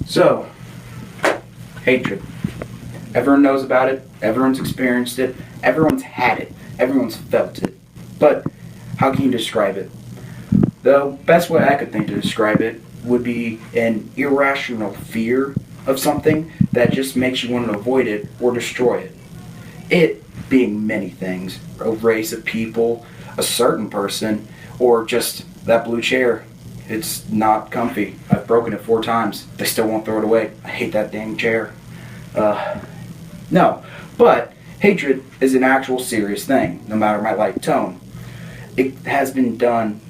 So, hatred. Everyone knows about it, everyone's experienced it, everyone's had it, everyone's felt it. But how can you describe it? The best way I could think to describe it would be an irrational fear of something that just makes you want to avoid it or destroy it. It being many things, a race of people, a certain person, or just that blue chair. It's not comfy. I've broken it 4 times. They still won't throw it away. I hate that dang chair. No, but hatred is an actual serious thing, no matter my light tone. It has been done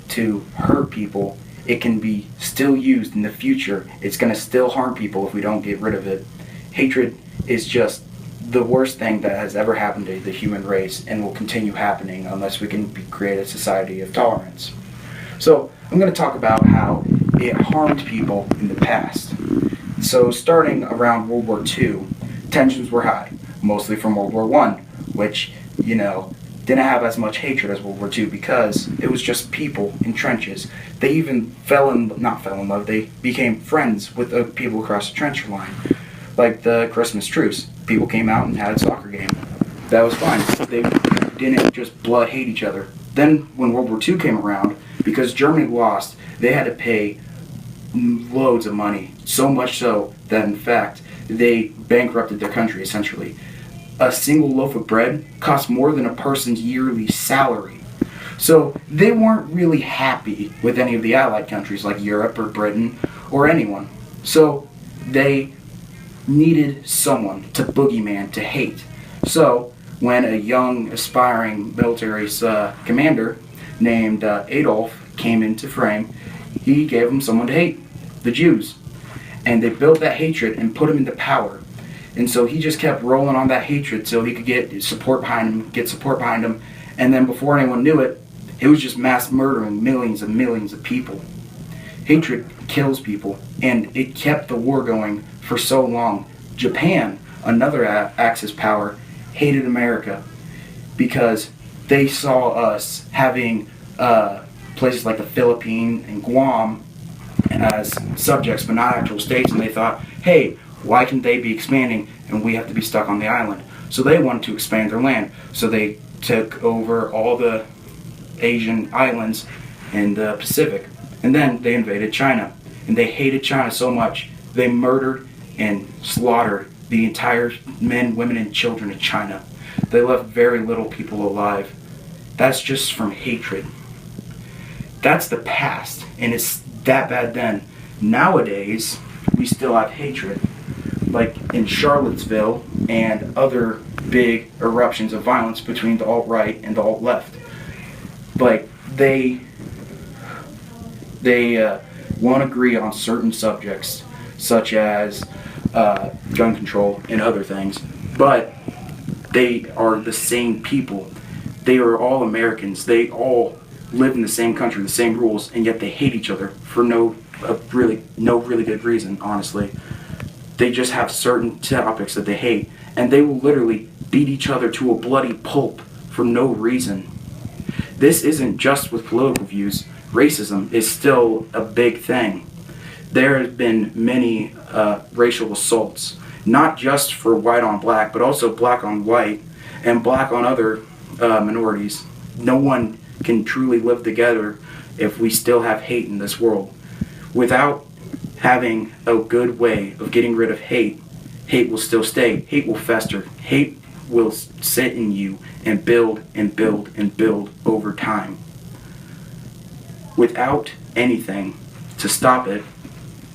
to hurt people. It can be still used in the future. It's going to still harm people if we don't get rid of it. Hatred is just the worst thing that has ever happened to the human race and will continue happening unless we can create a society of tolerance. So I'm going to talk about how it harmed people in the past. So starting around World War II, tensions were high, mostly from World War I, which, didn't have as much hatred as World War II because it was just people in trenches. They even not fell in love, they became friends with the people across the trench line. Like the Christmas truce. People came out and had a soccer game. That was fine. They didn't just blood hate each other. Then when World War II came around, because Germany lost, they had to pay loads of money. So much so that in fact, they bankrupted their country essentially. A single loaf of bread cost more than a person's yearly salary. So they weren't really happy with any of the Allied countries like Europe or Britain or anyone. So they needed someone to boogeyman, to hate. So when a young aspiring military commander named Adolf came into frame, he gave him someone to hate, the Jews. And they built that hatred and put him into power. And so he just kept rolling on that hatred so he could get support behind him, and then before anyone knew it, it was just mass murdering millions and millions of people. Hatred kills people, and it kept the war going for so long. Japan, another Axis power, hated America because they saw us having places like the Philippines and Guam as subjects but not actual states, and they thought, hey, why can they be expanding and we have to be stuck on the island? So they wanted to expand their land. So they took over all the Asian islands in the Pacific. And then they invaded China. And they hated China so much, they murdered and slaughtered the entire men, women, and children of China. They left very little people alive. That's just from hatred. That's the past, and it's that bad then. Nowadays, we still have hatred. Like in Charlottesville and other big eruptions of violence between the alt-right and the alt-left. Like, they won't agree on certain subjects, such as gun control and other things, but they are the same people. They are all Americans. They all live in the same country, the same rules, and yet they hate each other for no really good reason, honestly. They just have certain topics that they hate, and they will literally beat each other to a bloody pulp for no reason. This isn't just with political views. Racism is still a big thing. There have been many racial assaults, not just for white on black, but also black on white and black on other minorities. No one can truly live together if we still have hate in this world. Without having a good way of getting rid of hate, hate will still stay. Hate will fester. Hate will sit in you and build and build and build over time. Without anything to stop it,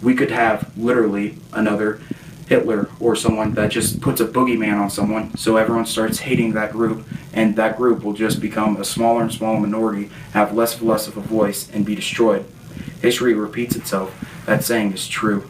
we could have literally another Hitler or someone that just puts a boogeyman on someone so everyone starts hating that group, and that group will just become a smaller and smaller minority, have less of a voice, and be destroyed. History repeats itself. That saying is true.